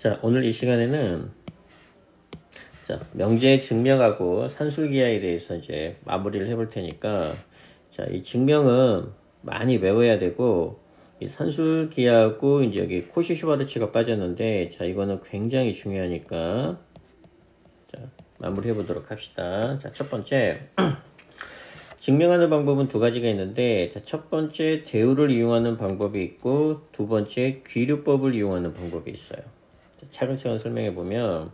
자, 오늘 이 시간에는 명제 증명하고 산술기하에 대해서 이제 마무리를 해볼 테니까, 자, 이 증명은 많이 외워야 되고, 이 산술기하고 이제 여기 코시-슈바르츠가 빠졌는데, 자, 이거는 굉장히 중요하니까, 자, 마무리 해보도록 합시다. 자, 첫 번째. 증명하는 방법은 두 가지가 있는데, 자, 첫 번째 대우를 이용하는 방법이 있고, 두 번째 귀류법을 이용하는 방법이 있어요. 자, 차근차근 설명해 보면,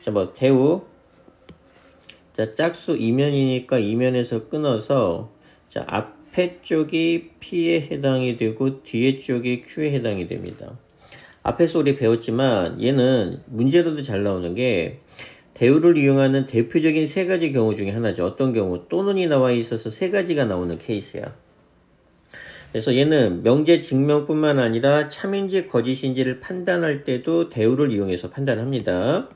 자, 뭐 대우, 자, 짝수 이면이니까 이면에서 끊어서, 자, 앞에 쪽이 P에 해당이 되고 뒤에 쪽이 Q에 해당이 됩니다. 앞에서 우리 배웠지만 얘는 문제로도 잘 나오는 게 대우를 이용하는 대표적인 세 가지 경우 중에 하나죠. 어떤 경우? 또는이 나와 있어서 세 가지가 나오는 케이스야. 그래서 얘는 명제 증명뿐만 아니라 참인지 거짓인지를 판단할 때도 대우를 이용해서 판단합니다.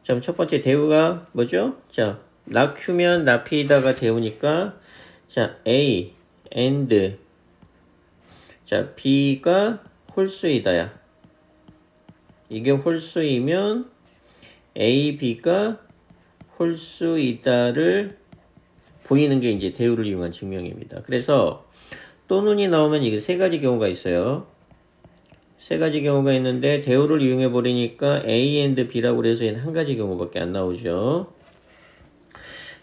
자, 첫 번째 대우가 뭐죠? 자, 나 Q면 나 P에다가 대우니까, 자, A, and, 자, B가 홀수이다야. 이게 홀수이면 A, B가 홀수이다를 보이는 게 이제 대우를 이용한 증명입니다. 그래서 또는이 나오면 이게 세 가지 경우가 있어요. 세 가지 경우가 있는데 대우를 이용해 버리니까 A and B라고 해서 얘는 한 가지 경우밖에 안 나오죠.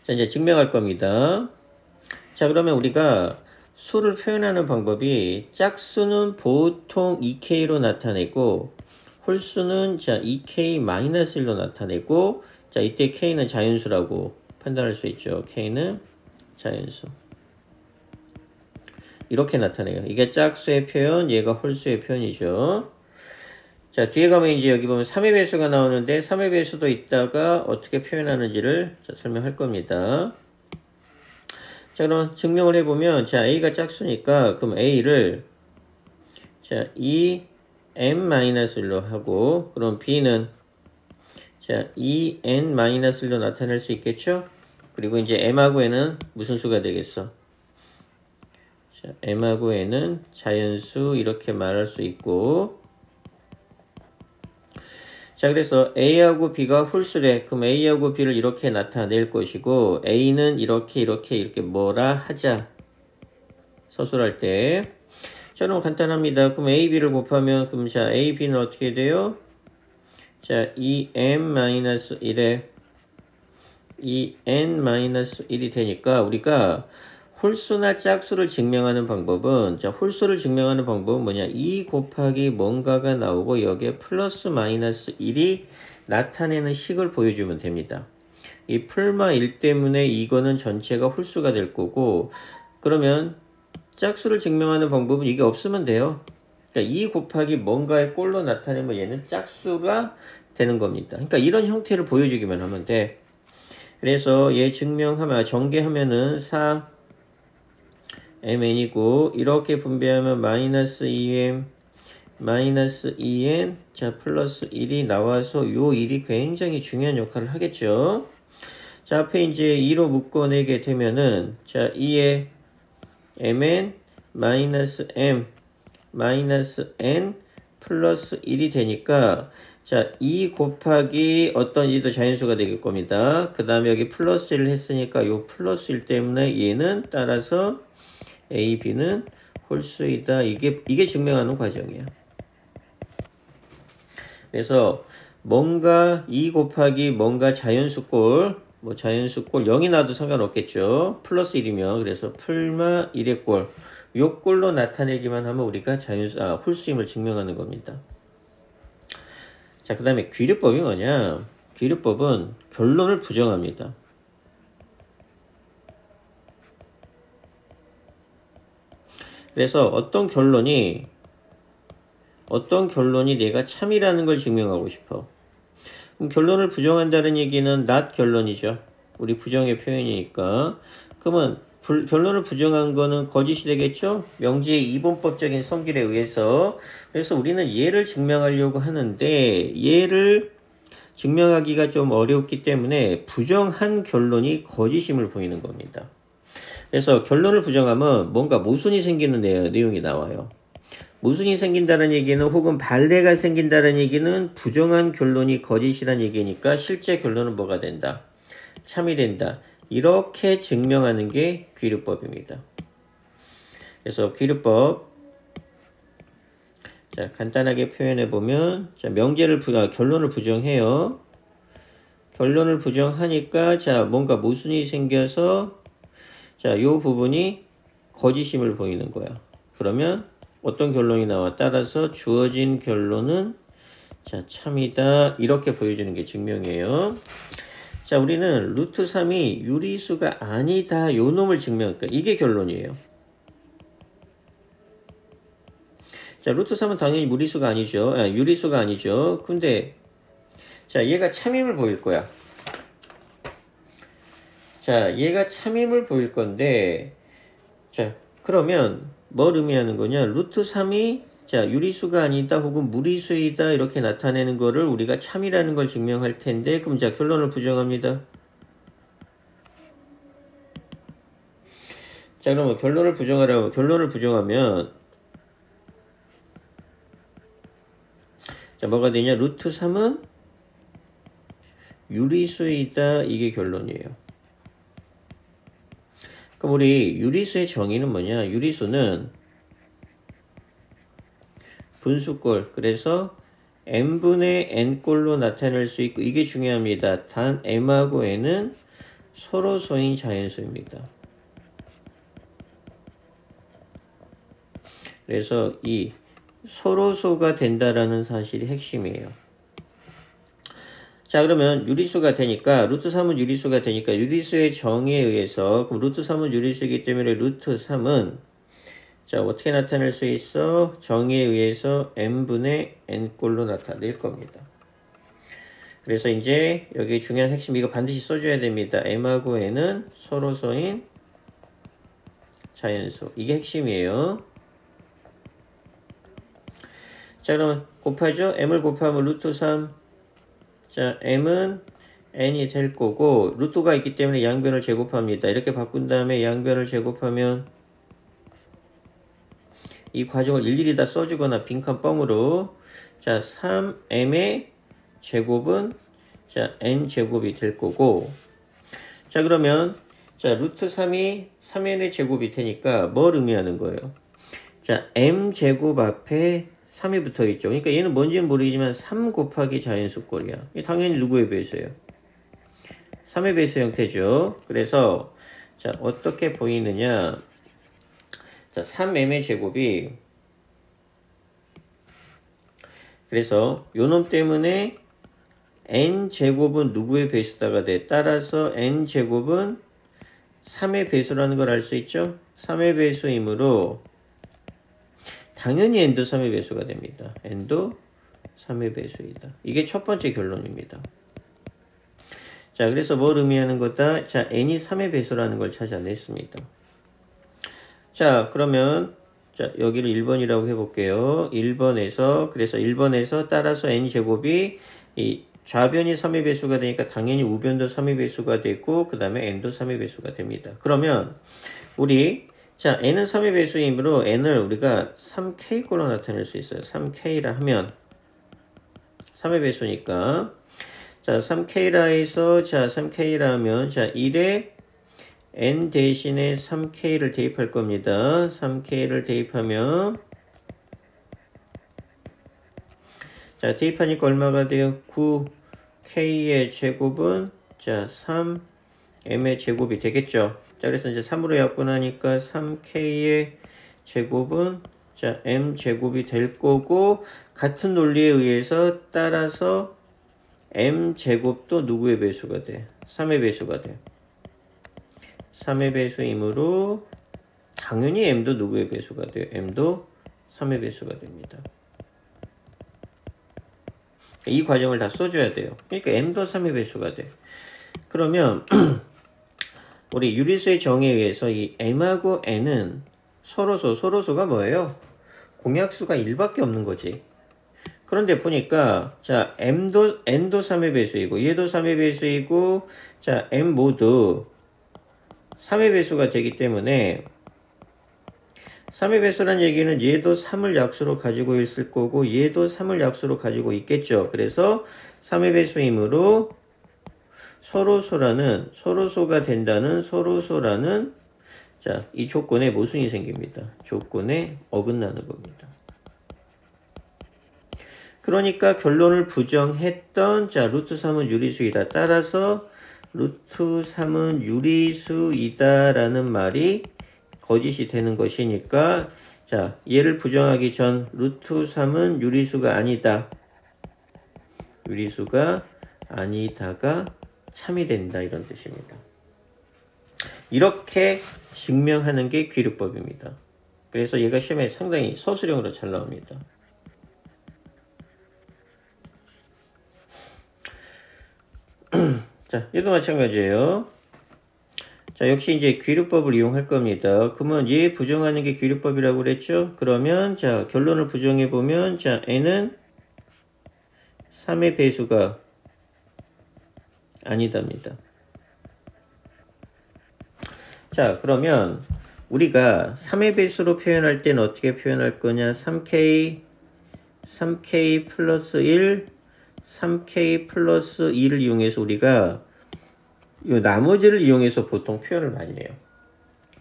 자, 이제 증명할 겁니다. 자, 그러면 우리가 수를 표현하는 방법이 짝수는 보통 2K로 나타내고 홀수는 자 2K-1로 나타내고, 자, 이때 K는 자연수라고 판단할 수 있죠. K는 자연수. 이렇게 나타내요. 이게 짝수의 표현, 얘가 홀수의 표현이죠. 자, 뒤에 가면 이제 여기 보면 3의 배수가 나오는데 3의 배수도 있다가 어떻게 표현하는지를 설명할 겁니다. 자, 그럼 증명을 해보면, 자, A가 짝수니까 그럼 A를 자 2n-1로 하고, 그럼 B는 자 2n-1로 나타낼 수 있겠죠? 그리고 이제 M하고 N은 무슨 수가 되겠어? 자, M하고 N은 자연수 이렇게 말할 수 있고, 자, 그래서 A하고 B가 홀수래. 그럼 A하고 B를 이렇게 나타낼 것이고, A는 이렇게 뭐라 하자. 서술할 때. 자, 그럼 간단합니다. 그럼 A, B를 곱하면, 그럼 자, A, B는 어떻게 돼요? 자, 2n-1에 2n-1이 되니까 우리가 홀수나 짝수를 증명하는 방법은, 자, 홀수를 증명하는 방법은 뭐냐? 2 곱하기 뭔가가 나오고 여기에 플러스 마이너스 1이 나타내는 식을 보여주면 됩니다. 이 풀마 1 때문에 이거는 전체가 홀수가 될 거고, 그러면 짝수를 증명하는 방법은 이게 없으면 돼요. 그러니까 2 곱하기 뭔가의 꼴로 나타내면 얘는 짝수가 되는 겁니다. 그러니까 이런 형태를 보여주기만 하면 돼. 그래서 얘 증명하면, 전개하면은 4mn이고, 이렇게 분배하면 마이너스 2m, 마이너스 2n, 자, 플러스 1이 나와서 요 1이 굉장히 중요한 역할을 하겠죠. 자, 앞에 이제 2로 묶어내게 되면은, 자, 2에 mn, 마이너스 m, 마이너스 n, 플러스 1이 되니까, 자, 2 곱하기 어떤 이도 자연수가 되길 겁니다. 그 다음에 여기 플러스 1을 했으니까 요 플러스 1 때문에 얘는 따라서 A, B는 홀수이다. 이게 증명하는 과정이야. 그래서 뭔가 2 곱하기 뭔가 자연수꼴, 뭐 자연수꼴 0이 나도 상관없겠죠. 플러스 1이면. 그래서 풀마 1의 꼴. 요 꼴로 나타내기만 하면 우리가 홀수임을 증명하는 겁니다. 자, 그 다음에 귀류법이 뭐냐? 귀류법은 결론을 부정합니다. 그래서 어떤 결론이 내가 참이라는 걸 증명하고 싶어. 그럼 결론을 부정한다는 얘기는 not 결론이죠. 우리 부정의 표현이니까. 그러면 결론을 부정한 거는 거짓이 되겠죠? 명제의 이분법적인 성질에 의해서. 그래서 우리는 얘를 증명하려고 하는데 얘를 증명하기가 좀 어렵기 때문에 부정한 결론이 거짓임을 보이는 겁니다. 그래서 결론을 부정하면 뭔가 모순이 생기는 내용이 나와요. 모순이 생긴다는 얘기는 혹은 발레가 생긴다는 얘기는 부정한 결론이 거짓이란 얘기니까 실제 결론은 뭐가 된다? 참이 된다. 이렇게 증명하는 게 귀류법입니다. 그래서 귀류법, 자 간단하게 표현해 보면, 자 결론을 부정해요. 결론을 부정하니까 자 뭔가 모순이 생겨서 자 요 부분이 거짓임을 보이는 거야. 그러면 어떤 결론이 나와? 따라서 주어진 결론은 자 참이다. 이렇게 보여주는 게 증명이에요. 자 우리는 루트 3이 유리수가 아니다. 요 놈을 증명할까? 이게 결론이에요. 자 루트 3은 당연히 무리수가 아니죠. 유리수가 아니죠. 근데 자 얘가 참임을 보일 거야. 자 얘가 참임을 보일 건데, 자 그러면 뭘 의미하는 거냐? 루트 3이 자 유리수가 아니다 혹은 무리수이다 이렇게 나타내는 거를 우리가 참이라는 걸 증명할 텐데, 그럼 자 결론을 부정합니다. 자 그러면 결론을 부정하라고, 결론을 부정하면 자 뭐가 되냐? 루트 3은 유리수이다. 이게 결론이에요. 그럼 우리 유리수의 정의는 뭐냐? 유리수는 분수꼴, 그래서 n분의 n꼴로 나타낼 수 있고, 이게 중요합니다. 단 m하고 n은 서로소인 자연수입니다. 그래서 이 서로소가 된다라는 사실이 핵심이에요. 자 그러면 유리수가 되니까, 루트 3은 유리수가 되니까 유리수의 정의에 의해서, 그럼 루트 3은 유리수이기 때문에 루트 3은 자 어떻게 나타낼 수 있어? 정의에 의해서 n분의 n꼴로 나타낼 겁니다. 그래서 이제 여기 중요한 핵심, 이거 반드시 써줘야 됩니다. m하고 n은 서로소인 자연수, 이게 핵심이에요. 자 그러면 곱하죠. m을 곱하면 루트 3, 자 m은 n이 될 거고, 루트가 있기 때문에 양변을 제곱합니다. 이렇게 바꾼 다음에 양변을 제곱하면 이 과정을 일일이 다 써주거나 빈칸 뻥으로 자 3m의 제곱은 자 n제곱이 될 거고, 자 그러면 자 루트 3이 3n의 제곱이 되니까 뭘 의미하는 거예요? 자 m제곱 앞에 3이 붙어 있죠. 그러니까 얘는 뭔지는 모르지만 3 곱하기 자연수꼴이야. 당연히 누구에 비해서요? 3에 비해서 형태죠. 그래서 자 어떻게 보이느냐? 자 3m의 제곱이, 그래서 요놈 때문에 n제곱은 누구의 배수다가 돼? 따라서 n제곱은 3의 배수라는 걸 알 수 있죠? 3의 배수이므로 당연히 n도 3의 배수가 됩니다. n도 3의 배수이다. 이게 첫 번째 결론입니다. 자 그래서 뭘 의미하는 거다? 자 n이 3의 배수라는 걸 찾아냈습니다. 자 그러면 자 여기를 1번이라고 해볼게요. 1번에서 그래서 1번에서 따라서 n제곱이 이 좌변이 3의 배수가 되니까 당연히 우변도 3의 배수가 되고, 그 다음에 n도 3의 배수가 됩니다. 그러면 우리 자 n은 3의 배수이므로 n을 우리가 3k꼴로 나타낼 수 있어요. 3k라 하면 3의 배수니까 자 3k라 해서 자 3k라 하면 자 1에 n 대신에 3k를 대입할 겁니다. 3k를 대입하면 자 대입하니까 얼마가 돼요? 9k의 제곱은 자 3m의 제곱이 되겠죠. 자 그래서 이제 3으로 약분하니까 3k의 제곱은 자 m 제곱이 될 거고, 같은 논리에 의해서 따라서 m 제곱도 누구의 배수가 돼? 3의 배수가 돼. 3의 배수이므로 당연히 m도 누구의 배수가 돼요? m도 3의 배수가 됩니다. 이 과정을 다 써줘야 돼요. 그러니까 m도 3의 배수가 돼. 그러면 우리 유리수의 정의에 의해서 이 m하고 n은 서로소가 뭐예요? 공약수가 1밖에 없는 거지. 그런데 보니까 자 n도 3의 배수이고 얘도 3의 배수이고 자 m 모두 3의 배수가 되기 때문에 3의 배수란 얘기는 얘도 3을 약수로 가지고 있을 거고 얘도 3을 약수로 가지고 있겠죠. 그래서 3의 배수이므로 서로소가 된다는 서로소라는 자, 이 조건에 모순이 생깁니다. 조건에 어긋나는 겁니다. 그러니까 결론을 부정했던 자, 루트 3은 유리수이다. 따라서 루트 3은 유리수이다라는 말이 거짓이 되는 것이니까 자, 얘를 부정하기 전 루트 3은 유리수가 아니다. 유리수가 아니다가 참이 된다 이런 뜻입니다. 이렇게 증명하는 게 귀류법입니다. 그래서 얘가 시험에 상당히 서술형으로 잘 나옵니다. 자, 얘도 마찬가지예요. 자, 역시 이제 귀류법을 이용할 겁니다. 그러면 얘 부정하는 게 귀류법이라고 그랬죠? 그러면 자, 결론을 부정해 보면 자, n은 3의 배수가 아니답니다. 자, 그러면 우리가 3의 배수로 표현할 때는 어떻게 표현할 거냐? 3k 플러스 1, 3k 플러스 2를 이용해서 우리가 이 나머지를 이용해서 보통 표현을 많이 해요.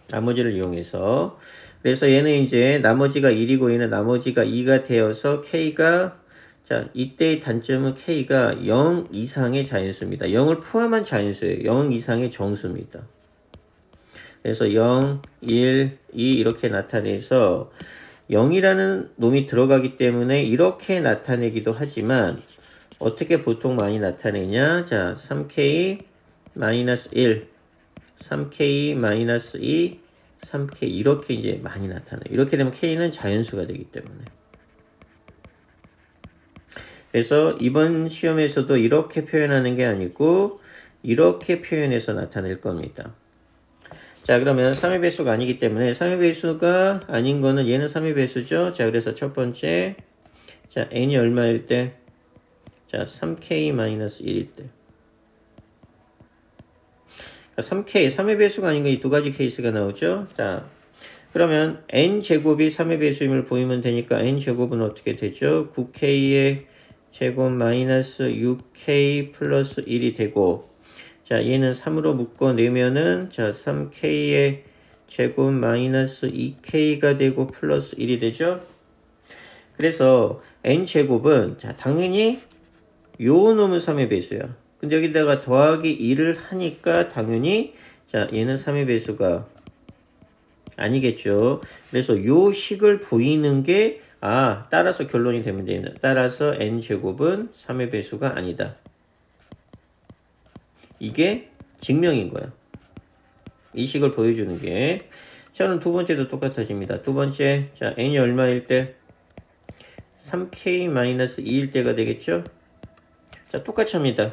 나머지를 이용해서. 그래서 얘는 이제 나머지가 1이고 얘는 나머지가 2가 되어서 k가 자, 이때의 단점은 k가 0 이상의 자연수입니다. 0을 포함한 자연수예요. 0 이상의 정수입니다. 그래서 0, 1, 2 이렇게 나타내서 0이라는 놈이 들어가기 때문에 이렇게 나타내기도 하지만 어떻게 보통 많이 나타내냐? 자, 3k 마이너스 1, 3k 마이너스 2, 3k 이렇게 이제 많이 나타나요. 이렇게 되면 k는 자연수가 되기 때문에. 그래서 이번 시험에서도 이렇게 표현하는 게 아니고 이렇게 표현해서 나타낼 겁니다. 자, 그러면 3의 배수가 아니기 때문에 3의 배수가 아닌 거는 얘는 3의 배수죠. 자, 그래서 첫 번째 자, n이 얼마일 때? 자, 3k-1일 때. 3k, 3의 배수가 아닌 거 이 두 가지 케이스가 나오죠. 자, 그러면 n제곱이 3의 배수임을 보이면 되니까 n제곱은 어떻게 되죠? 9k의 제곱 마이너스 6k 플러스 1이 되고 자, 얘는 3으로 묶어내면은 자, 3k의 제곱 마이너스 2k가 되고 플러스 1이 되죠. 그래서 n제곱은 자, 당연히 요 놈은 3의 배수야. 근데 여기다가 더하기 2를 하니까 당연히 자, 얘는 3의 배수가 아니겠죠. 그래서 요 식을 보이는 게 따라서 결론이 되면 되는. 따라서 n제곱은 3의 배수가 아니다. 이게 증명인 거야. 이 식을 보여주는 게. 자, 그럼 두 번째도 똑같아집니다. 두 번째, 자, n이 얼마일 때? 3k-2일 때가 되겠죠? 자, 똑같이 합니다.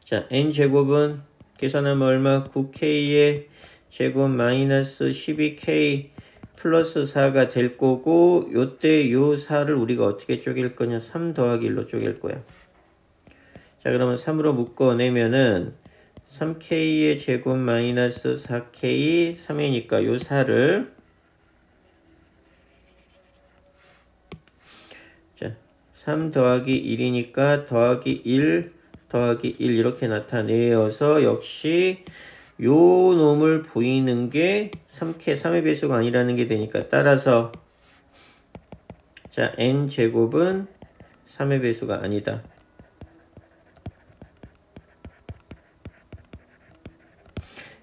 자, n제곱은 계산하면 얼마? 9k의 제곱 마이너스 12k 플러스 4가 될 거고 요때 요 4를 우리가 어떻게 쪼갤 거냐? 3 더하기 1로 쪼갤 거야. 자, 그러면 3으로 묶어내면은 3k의 제곱 마이너스 4k 3이니까 요 4를 자, 3 더하기 1이니까 더하기 1 더하기 1 이렇게 나타내어서 역시 요 놈을 보이는 게 3의 배수가 아니라는 게 되니까 따라서 자, n제곱은 3의 배수가 아니다.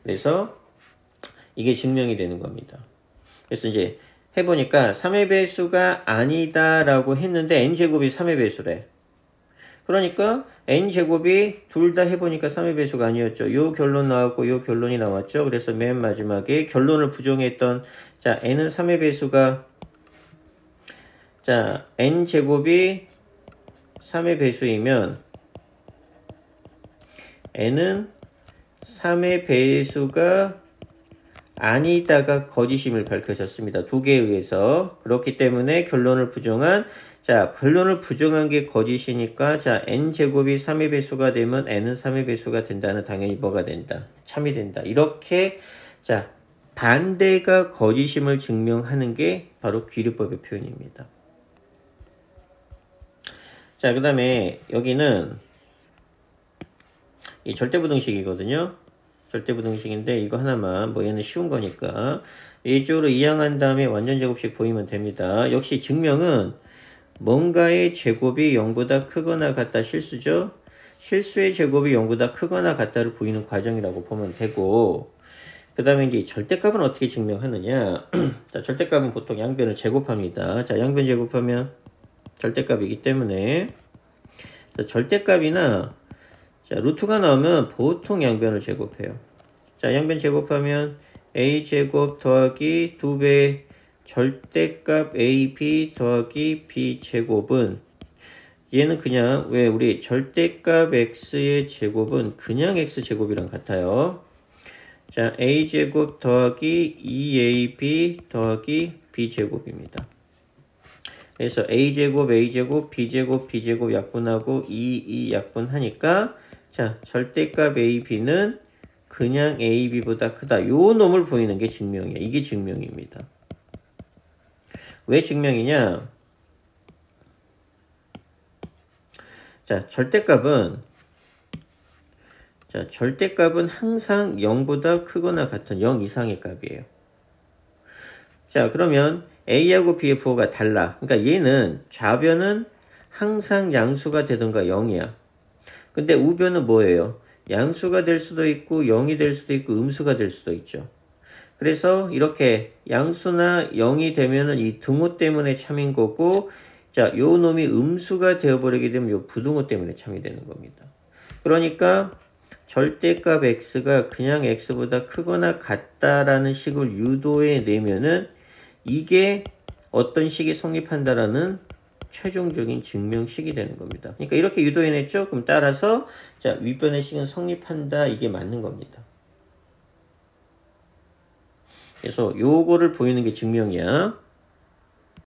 그래서 이게 증명이 되는 겁니다. 그래서 이제 해보니까 3의 배수가 아니다 라고 했는데 n제곱이 3의 배수래. 그러니까 n제곱이 둘 다 해보니까 3의 배수가 아니었죠. 요 결론 나왔고 요 결론이 나왔죠. 그래서 맨 마지막에 결론을 부정했던 자, n은 3의 배수가 자, n제곱이 3의 배수이면 n은 3의 배수가 아니다가 거짓임을 밝혀졌습니다. 두 개에 의해서. 그렇기 때문에 결론을 부정한 자, 결론을 부정한 게 거짓이니까 자, n제곱이 3의 배수가 되면 n은 3의 배수가 된다는 당연히 뭐가 된다? 참이 된다. 이렇게 자, 반대가 거짓임을 증명하는 게 바로 귀류법의 표현입니다. 자, 그 다음에 여기는 이 절대부등식이거든요. 절대부등식인데 이거 하나만 뭐 얘는 쉬운 거니까 이쪽으로 이항한 다음에 완전제곱식 보이면 됩니다. 역시 증명은 뭔가의 제곱이 0보다 크거나 같다 실수죠. 실수의 제곱이 0보다 크거나 같다를 보이는 과정이라고 보면 되고, 그 다음에 이제 절대값은 어떻게 증명하느냐. 자, 절대값은 보통 양변을 제곱합니다. 자, 양변 제곱하면 절대값이기 때문에, 자, 절대값이나 자, 루트가 나오면 보통 양변을 제곱해요. 자, 양변 제곱하면 a제곱 더하기 2배 절대값 ab 더하기 b제곱은 얘는 그냥 왜 우리 절대값 x의 제곱은 그냥 x제곱이랑 같아요. 자, a제곱 더하기 2ab 더하기 b제곱입니다. 그래서 a제곱, a제곱, b제곱, b제곱 약분하고 2 약분하니까 자, 절대값 ab는 그냥 ab보다 크다. 요 놈을 보이는 게 증명이야. 이게 증명입니다. 왜 증명이냐? 자, 절대값은 항상 0보다 크거나 같은 0 이상의 값이에요. 자, 그러면 a하고 b의 부호가 달라. 그러니까 얘는 좌변은 항상 양수가 되든가 0이야. 근데 우변은 뭐예요? 양수가 될 수도 있고 0이 될 수도 있고 음수가 될 수도 있죠. 그래서 이렇게 양수나 0이 되면은 이 등호 때문에 참인 거고, 자, 요 놈이 음수가 되어버리게 되면 요 부등호 때문에 참이 되는 겁니다. 그러니까 절대값 x가 그냥 x보다 크거나 같다라는 식을 유도해 내면은 이게 어떤 식이 성립한다라는 최종적인 증명식이 되는 겁니다. 그러니까 이렇게 유도해냈죠? 그럼 따라서 자, 윗변의 식은 성립한다. 이게 맞는 겁니다. 그래서 요거를 보이는 게 증명이야.